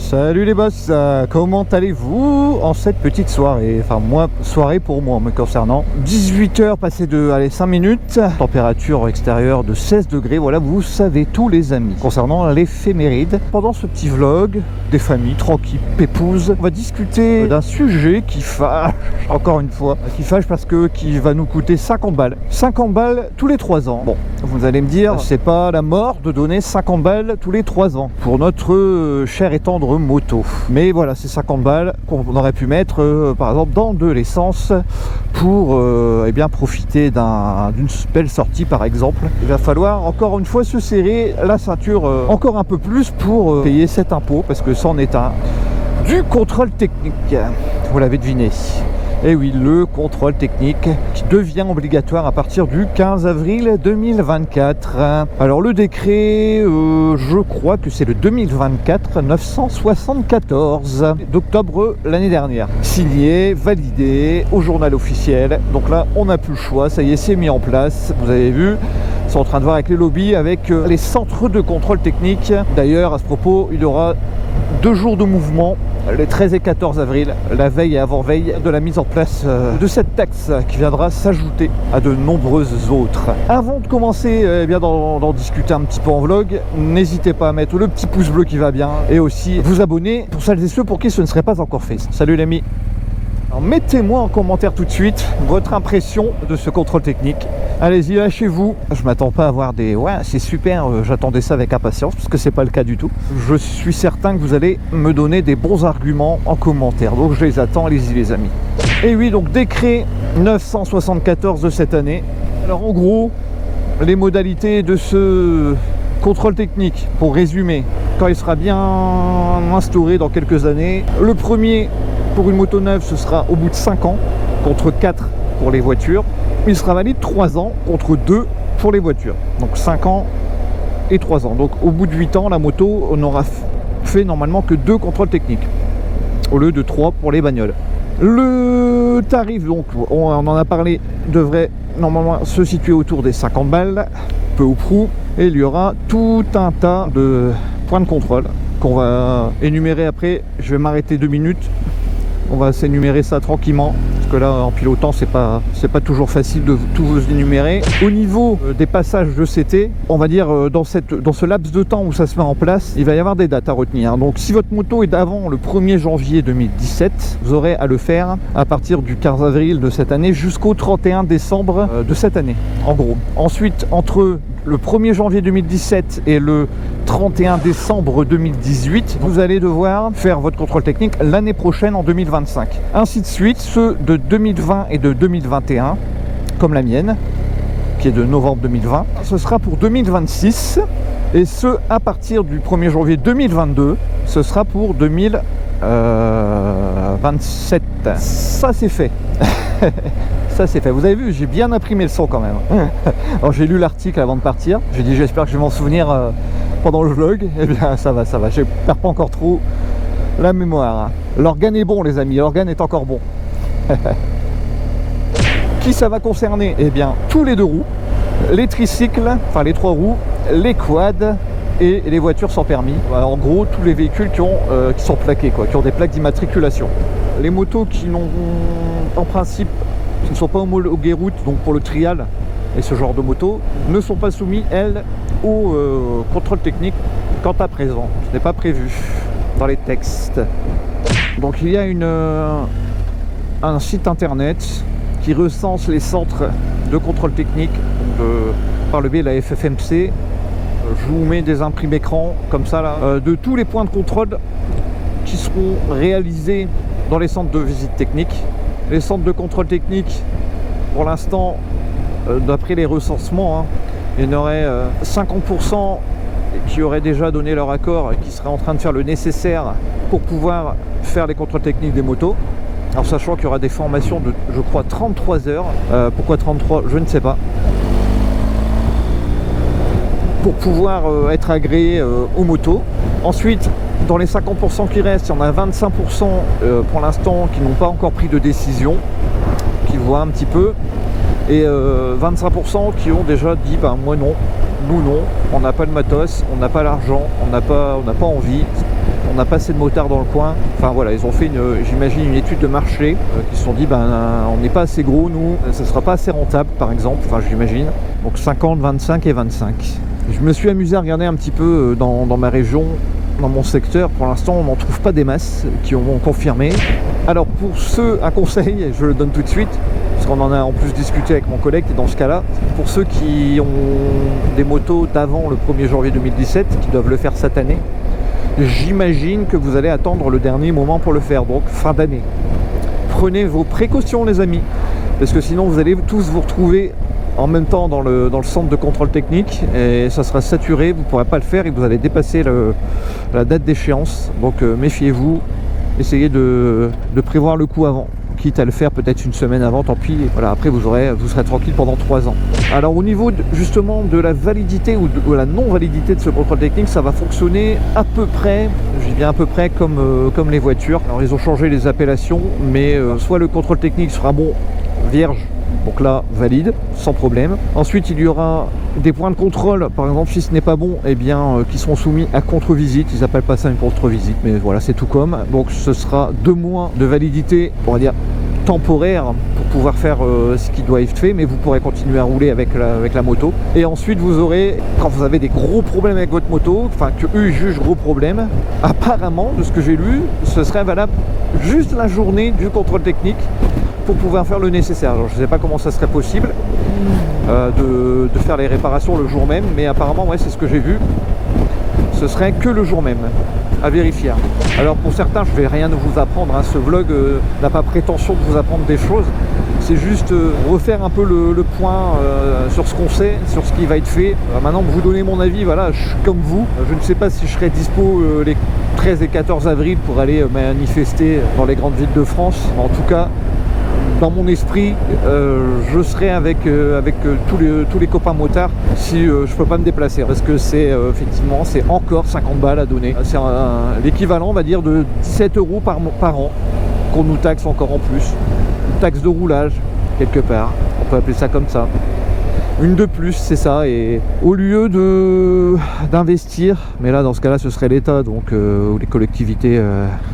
Salut les boss, comment allez-vous en cette petite soirée? Enfin moi, soirée pour moi me concernant. 18h passées de 5 minutes, température extérieure de 16 degrés, voilà vous savez tous les amis. Concernant l'éphéméride, pendant ce petit vlog, des familles tranquilles, pépouses, on va discuter d'un sujet qui fâche, encore une fois, qui fâche parce que qui va nous coûter 50 balles. 50 balles tous les 3 ans. Bon, vous allez me dire, c'est pas la mort de donner 50 balles tous les 3 ans pour notre cher et tendre moto. Mais voilà, c'est 50 balles qu'on aurait pu mettre par exemple dans de l'essence pour eh bien profiter d'une belle sortie par exemple. Il va falloir encore une fois se serrer la ceinture encore un peu plus pour payer cet impôt parce que c'en est un du contrôle technique. Vous l'avez deviné. Et oui, le contrôle technique qui devient obligatoire à partir du 15 avril 2024. Alors le décret, je crois que c'est le 2024-974 d'octobre l'année dernière. Signé, validé au journal officiel. Donc là, on n'a plus le choix, ça y est, c'est mis en place. Vous avez vu, ils sont en train de voir avec les lobbies, avec les centres de contrôle technique. D'ailleurs, à ce propos, il y aura 2 jours de mouvement, les 13 et 14 avril, la veille et avant-veille de la mise en place de cette taxe qui viendra s'ajouter à de nombreuses autres. Avant de commencer d'en discuter un petit peu en vlog, n'hésitez pas à mettre le petit pouce bleu qui va bien et aussi vous abonner pour celles et ceux pour qui ce ne serait pas encore fait. Salut les amis. Alors mettez-moi en commentaire tout de suite votre impression de ce contrôle technique. Allez-y, lâchez-vous. Je m'attends pas à avoir des... Ouais, c'est super, j'attendais ça avec impatience, parce que c'est pas le cas du tout. Je suis certain que vous allez me donner des bons arguments en commentaire. Donc je les attends, allez-y les amis. Et oui, donc décret 974 de cette année. Alors en gros, les modalités de ce contrôle technique, pour résumer, quand il sera bien instauré dans quelques années, le premier... Pour une moto neuve, ce sera au bout de 5 ans, contre 4 pour les voitures. Il sera valide 3 ans, contre 2 pour les voitures. Donc 5 ans et 3 ans. Donc au bout de 8 ans, la moto, on aura fait normalement que 2 contrôles techniques, au lieu de 3 pour les bagnoles. Le tarif, donc, on en a parlé, devrait normalement se situer autour des 50 balles, peu ou prou. Et il y aura tout un tas de points de contrôle qu'on va énumérer après. Je vais m'arrêter 2 minutes. On va s'énumérer ça tranquillement, parce que là en pilotant c'est pas toujours facile de tout vous énumérer. Au niveau des passages de CT, on va dire dans ce laps de temps où ça se met en place, il va y avoir des dates à retenir. Donc si votre moto est d'avant le 1er janvier 2017, vous aurez à le faire à partir du 15 avril de cette année jusqu'au 31 décembre de cette année, en gros. Ensuite, entre le 1er janvier 2017 et le 31 décembre 2018, vous allez devoir faire votre contrôle technique l'année prochaine en 2025. Ainsi de suite, ceux de 2020 et de 2021, comme la mienne, qui est de novembre 2020, ce sera pour 2026. Et ce, à partir du 1er janvier 2022, ce sera pour 2027. Ça, c'est fait. Ça c'est fait, vous avez vu, j'ai bien imprimé le son quand même. Alors j'ai lu l'article avant de partir, j'ai dit j'espère que je vais m'en souvenir pendant le vlog. Eh bien ça va, je perds pas encore trop la mémoire. L'organe est bon les amis, l'organe est encore bon. Qui ça va concerner? Eh bien tous les 2 roues, les tricycles, enfin les 3 roues, les quads et les voitures sans permis. En gros tous les véhicules qui sont plaqués, qui ont des plaques d'immatriculation. Les motos qui n'ont en principe qui ne sont pas homologuées route, donc pour le trial et ce genre de moto, ne sont pas soumis, elles, au contrôle technique quant à présent. Ce n'est pas prévu dans les textes. Donc il y a un site internet qui recense les centres de contrôle technique par le biais de la FFMC. Je vous mets des imprimés écran comme ça là, de tous les points de contrôle qui seront réalisés dans les centres de visite technique. Les centres de contrôle technique, pour l'instant, d'après les recensements, il y en aurait 50% qui auraient déjà donné leur accord et qui seraient en train de faire le nécessaire pour pouvoir faire les contrôles techniques des motos. Alors sachant qu'il y aura des formations de, je crois, 33 heures. Pourquoi 33? Je ne sais pas. Pour pouvoir être agréé aux motos. Ensuite, dans les 50% qui restent, il y en a 25% pour l'instant qui n'ont pas encore pris de décision, qui voient un petit peu, et 25% qui ont déjà dit moi non, nous non, on n'a pas le matos, on n'a pas l'argent, on n'a pas envie, on n'a pas assez de motards dans le coin. Enfin voilà, ils ont fait j'imagine une étude de marché qui se sont dit on n'est pas assez gros nous, ça ne sera pas assez rentable par exemple, enfin j'imagine. Donc 50, 25 et 25. Je me suis amusé à regarder un petit peu dans ma région, dans mon secteur. Pour l'instant on n'en trouve pas des masses qui ont confirmé. Alors pour ceux, un conseil, je le donne tout de suite, parce qu'on en a en plus discuté avec mon collègue, et dans ce cas-là, pour ceux qui ont des motos d'avant le 1er janvier 2017, qui doivent le faire cette année, j'imagine que vous allez attendre le dernier moment pour le faire, donc fin d'année. Prenez vos précautions les amis, parce que sinon vous allez tous vous retrouver en même temps dans le centre de contrôle technique et ça sera saturé, vous ne pourrez pas le faire et vous allez dépasser la date d'échéance. Donc méfiez-vous, essayez de prévoir le coup avant, quitte à le faire peut-être une semaine avant, tant pis. Et voilà, après vous serez tranquille pendant 3 ans. Alors au niveau justement de la validité ou de la non-validité de ce contrôle technique, ça va fonctionner à peu près, je dis bien à peu près comme les voitures. Alors ils ont changé les appellations, mais soit le contrôle technique sera bon, vierge, donc là, valide, sans problème. Ensuite, il y aura des points de contrôle, par exemple, si ce n'est pas bon, eh bien, qui seront soumis à contre-visite. Ils n'appellent pas ça une contre-visite, mais voilà, c'est tout comme. Donc, ce sera 2 mois de validité, on va dire, temporaire, pour pouvoir faire ce qui doit être fait, mais vous pourrez continuer à rouler avec la moto. Et ensuite, vous aurez, quand vous avez des gros problèmes avec votre moto, enfin, que eux jugent gros problèmes, apparemment, de ce que j'ai lu, ce serait valable juste la journée du contrôle technique, pour pouvoir faire le nécessaire. Alors, je ne sais pas comment ça serait possible de faire les réparations le jour même, mais apparemment ouais, c'est ce que j'ai vu, ce serait que le jour même, à vérifier. Alors pour certains, je vais rien vous apprendre, hein. Ce vlog n'a pas prétention de vous apprendre des choses, c'est juste refaire un peu le point sur ce qu'on sait, sur ce qui va être fait. Maintenant vous donnez mon avis, voilà, je suis comme vous, je ne sais pas si je serai dispo les 13 et 14 avril pour aller manifester dans les grandes villes de France. En tout cas, dans mon esprit, je serai avec tous les copains motards si je peux pas me déplacer, parce que c'est effectivement c'est encore 50 balles à donner. C'est l'équivalent, on va dire, de 17 € par an qu'on nous taxe encore en plus. Une taxe de roulage quelque part, on peut appeler ça comme ça. Une de plus, c'est ça. Et au lieu d'investir, mais là dans ce cas-là ce serait l'État, donc ou les collectivités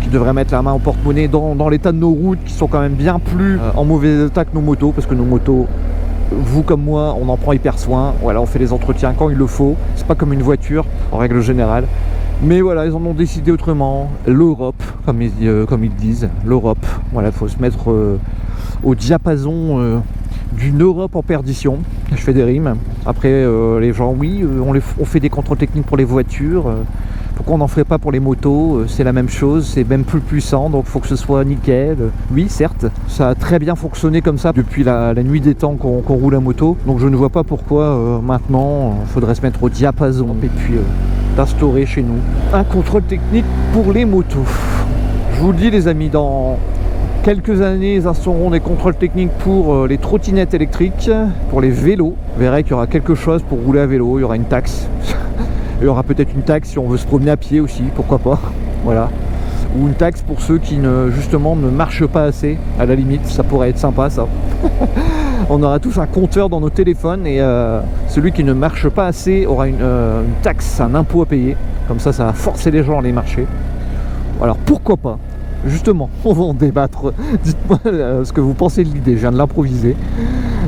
qui devraient mettre la main au porte-monnaie dans l'état de nos routes qui sont quand même bien plus en mauvais état que nos motos, parce que nos motos, vous comme moi, on en prend hyper soin. Voilà, on fait les entretiens quand il le faut. C'est pas comme une voiture en règle générale. Mais voilà, ils en ont décidé autrement. L'Europe, comme ils disent, l'Europe. Voilà, il faut se mettre au diapason d'une Europe en perdition. Je fais des rimes. Après, les gens, oui, on fait des contrôles techniques pour les voitures. Pourquoi on n'en ferait pas pour les motos? C'est la même chose, c'est même plus puissant, donc il faut que ce soit nickel. Oui, certes, ça a très bien fonctionné comme ça depuis la nuit des temps qu'on roule à moto. Donc je ne vois pas pourquoi maintenant il faudrait se mettre au diapason et puis d'instaurer chez nous un contrôle technique pour les motos. Je vous le dis les amis, dans quelques années, ils instaureront des contrôles techniques pour les trottinettes électriques, pour les vélos. Vous verrez qu'il y aura quelque chose pour rouler à vélo, il y aura une taxe. Il y aura peut-être une taxe si on veut se promener à pied aussi, pourquoi pas. Voilà. Ou une taxe pour ceux qui justement ne marchent pas assez, à la limite, ça pourrait être sympa ça. On aura tous un compteur dans nos téléphones et celui qui ne marche pas assez aura une taxe, un impôt à payer. Comme ça, ça va forcer les gens à aller marcher. Alors pourquoi pas? Justement, on va en débattre. Dites-moi ce que vous pensez de l'idée, je viens de l'improviser.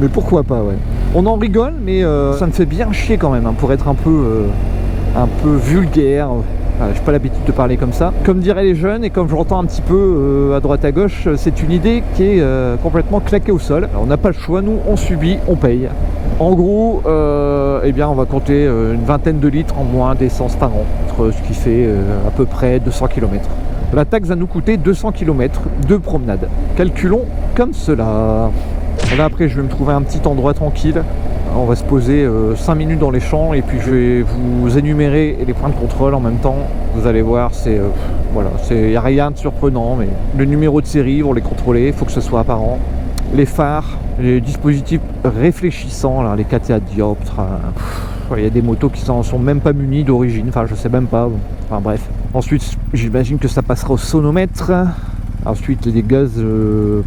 Mais pourquoi pas, ouais. On en rigole, mais ça me fait bien chier quand même, hein, pour être un peu vulgaire. J'ai pas l'habitude de parler comme ça. Comme diraient les jeunes, et comme je l'entends un petit peu à droite à gauche, c'est une idée qui est complètement claquée au sol. Alors, on n'a pas le choix, nous, on subit, on paye. En gros, eh bien, on va compter une vingtaine de litres en moins d'essence par an, ce qui fait à peu près 200 km. La taxe va nous coûter 200 km de promenade. Calculons comme cela. Là, après, je vais me trouver un petit endroit tranquille. On va se poser 5 minutes dans les champs et puis je vais vous énumérer les points de contrôle en même temps. Vous allez voir, voilà, il n'y a rien de surprenant, mais le numéro de série, on les contrôler, il faut que ce soit apparent. Les phares, les dispositifs réfléchissants, là, les catadioptres. Il y a des motos qui n'en sont même pas munies d'origine, enfin je sais même pas. Enfin bref. Ensuite, j'imagine que ça passera au sonomètre. Ensuite, les gaz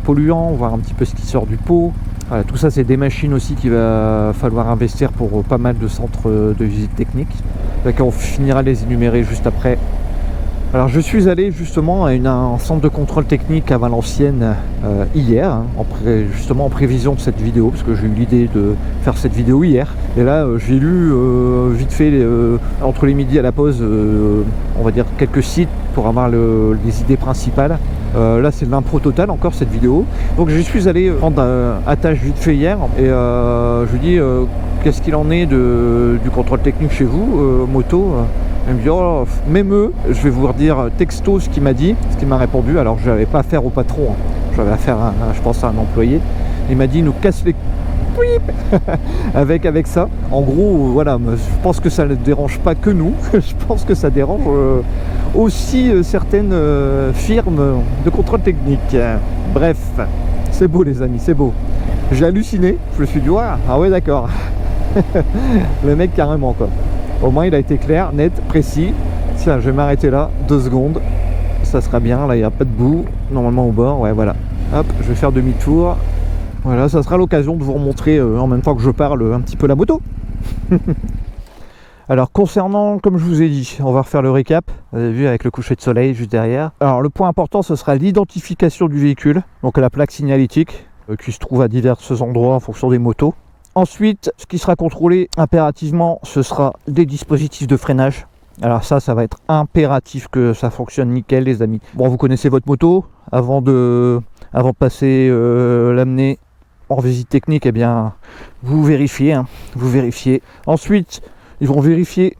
polluants, voir un petit peu ce qui sort du pot. Voilà, tout ça, c'est des machines aussi qu'il va falloir investir pour pas mal de centres de visite technique. Donc, on finira de les énumérer juste après. Alors je suis allé justement à un centre de contrôle technique à Valenciennes hier, hein, justement en prévision de cette vidéo, parce que j'ai eu l'idée de faire cette vidéo hier. Et là j'ai lu vite fait entre les midis à la pause, on va dire quelques sites pour avoir les idées principales. Là c'est de l'impro total encore cette vidéo. Donc je suis allé prendre à tâche vite fait hier et je lui dis qu'est-ce qu'il en est du contrôle technique chez vous, moto. Elle me dit, oh, même eux, je vais vous redire texto ce qu'il m'a dit, ce qu'il m'a répondu. Alors je n'avais pas affaire au patron, hein. J'avais affaire je pense à un employé. Il m'a dit, nous casse les avec ça. En gros, voilà, je pense que ça ne dérange pas que nous. Je pense que ça dérange aussi certaines firmes de contrôle technique. Bref, c'est beau les amis, c'est beau. J'ai halluciné, je me suis dit, ah ouais d'accord. Le mec carrément quoi. Au moins il a été clair, net, précis. Tiens, je vais m'arrêter là, 2 secondes. Ça sera bien, là il n'y a pas de boue. Normalement au bord, ouais voilà. Hop, je vais faire demi-tour. Voilà, ça sera l'occasion de vous remontrer en même temps que je parle un petit peu la moto. Alors concernant, comme je vous ai dit, on va refaire le récap. Vous avez vu avec le coucher de soleil juste derrière. Alors le point important, ce sera l'identification du véhicule. Donc la plaque signalétique qui se trouve à divers endroits en fonction des motos. Ensuite, ce qui sera contrôlé impérativement, ce sera des dispositifs de freinage. Alors ça va être impératif que ça fonctionne nickel les amis. Bon, vous connaissez votre moto. Avant de passer l'amener en visite technique, eh bien, vous vérifiez. Hein, vous vérifiez. Ensuite, ils vont vérifier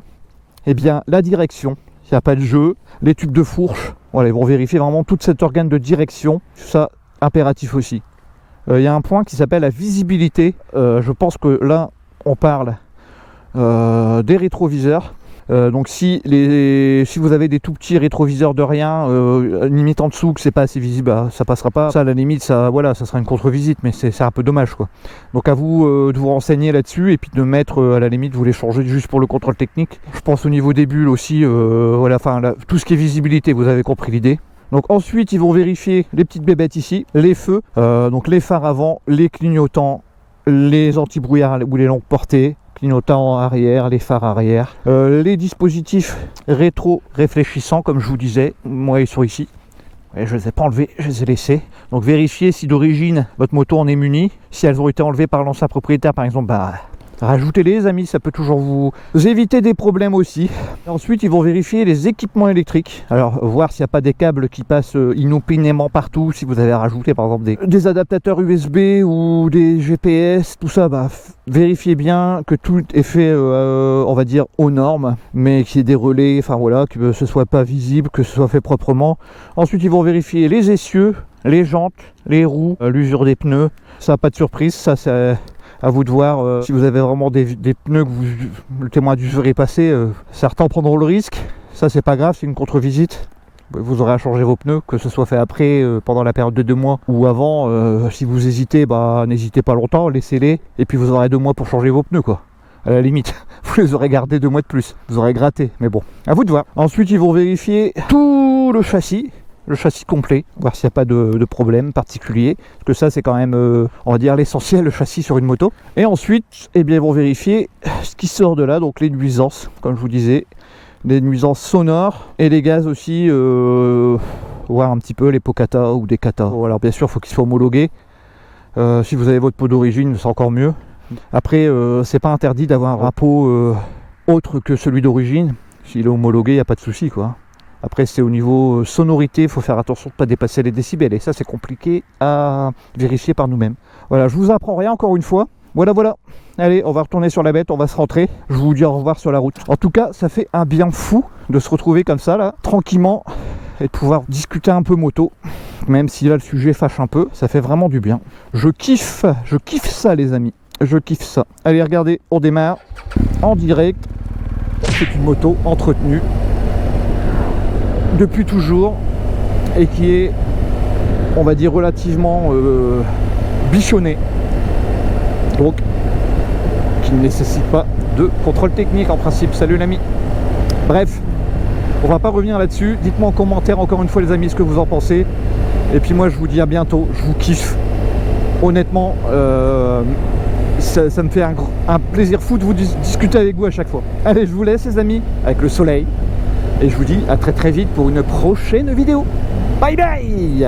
la direction. Il n'y a pas de jeu. Les tubes de fourche. Voilà, ils vont vérifier vraiment tout cet organe de direction. Ça, impératif aussi. Il y a un point qui s'appelle la visibilité. Je pense que là, on parle des rétroviseurs. Donc si vous avez des tout petits rétroviseurs de rien, limite en dessous que c'est pas assez visible, ça passera pas. Ça à la limite, ça sera une contre-visite, mais c'est un peu dommage quoi. Donc à vous de vous renseigner là-dessus et puis de mettre à la limite vous les changez juste pour le contrôle technique. Je pense au niveau des bulles aussi, tout ce qui est visibilité, vous avez compris l'idée. Donc ensuite ils vont vérifier les petites bébêtes ici, les feux, donc les phares avant, les clignotants, les anti-brouillards ou les longues portées, clignotants arrière, les phares arrière, les dispositifs rétro-réfléchissants comme je vous disais, moi ils sont ici. Et je ne les ai pas enlevés, je les ai laissés. Donc vérifiez si d'origine votre moto en est munie. Si elles ont été enlevées par l'ancien propriétaire par exemple, rajoutez-les les amis, ça peut toujours vous éviter des problèmes aussi. Ensuite ils vont vérifier les équipements électriques. Alors voir s'il n'y a pas des câbles qui passent inopinément partout. Si vous avez rajouté par exemple des adaptateurs USB ou des GPS, tout ça, vérifiez bien que tout est fait on va dire aux normes, mais qu'il y ait des relais, enfin voilà, que ce soit pas visible, que ce soit fait proprement. Ensuite ils vont vérifier les essieux, les jantes, les roues, l'usure des pneus. Ça pas de surprise, ça c'est à vous de voir. Si vous avez vraiment des pneus que le témoin du verrez passer, certains prendront le risque. Ça c'est pas grave, c'est une contre-visite. Vous aurez à changer vos pneus, que ce soit fait après, pendant la période de 2 mois ou avant. Si vous hésitez, n'hésitez pas longtemps, laissez-les. Et puis vous aurez 2 mois pour changer vos pneus quoi. À la limite, vous les aurez gardés 2 mois de plus. Vous aurez gratté, mais bon, à vous de voir. Ensuite ils vont vérifier tout le châssis complet, voir s'il n'y a pas de problème particulier, parce que ça c'est quand même on va dire l'essentiel, le châssis sur une moto. Et ensuite ils vont vérifier ce qui sort de là, donc les nuisances, comme je vous disais, les nuisances sonores et les gaz aussi, voir un petit peu les pots kata ou des kata. Bon, alors bien sûr il faut qu'ils soient homologués, si vous avez votre pot d'origine c'est encore mieux. Après c'est pas interdit d'avoir un pot autre que celui d'origine, s'il est homologué il n'y a pas de souci quoi. Après c'est au niveau sonorité, il faut faire attention de ne pas dépasser les décibels et ça c'est compliqué à vérifier par nous-mêmes. Voilà, je vous apprends rien encore une fois. Voilà. Allez, on va retourner sur la bête, on va se rentrer. Je vous dis au revoir sur la route. En tout cas, ça fait un bien fou de se retrouver comme ça là, tranquillement, et de pouvoir discuter un peu moto. Même si là le sujet fâche un peu, ça fait vraiment du bien. Je kiffe ça les amis. Je kiffe ça. Allez, regardez, on démarre en direct. C'est une moto entretenue depuis toujours et qui est, on va dire, relativement bichonnée, donc qui ne nécessite pas de contrôle technique en principe. Salut l'ami. Bref, on va pas revenir là-dessus. Dites-moi en commentaire encore une fois les amis ce que vous en pensez, et puis moi je vous dis à bientôt. Je vous kiffe honnêtement, ça me fait un plaisir fou de vous discuter avec vous à chaque fois. Allez, je vous laisse les amis avec le soleil. Et je vous dis à très très vite pour une prochaine vidéo. Bye bye.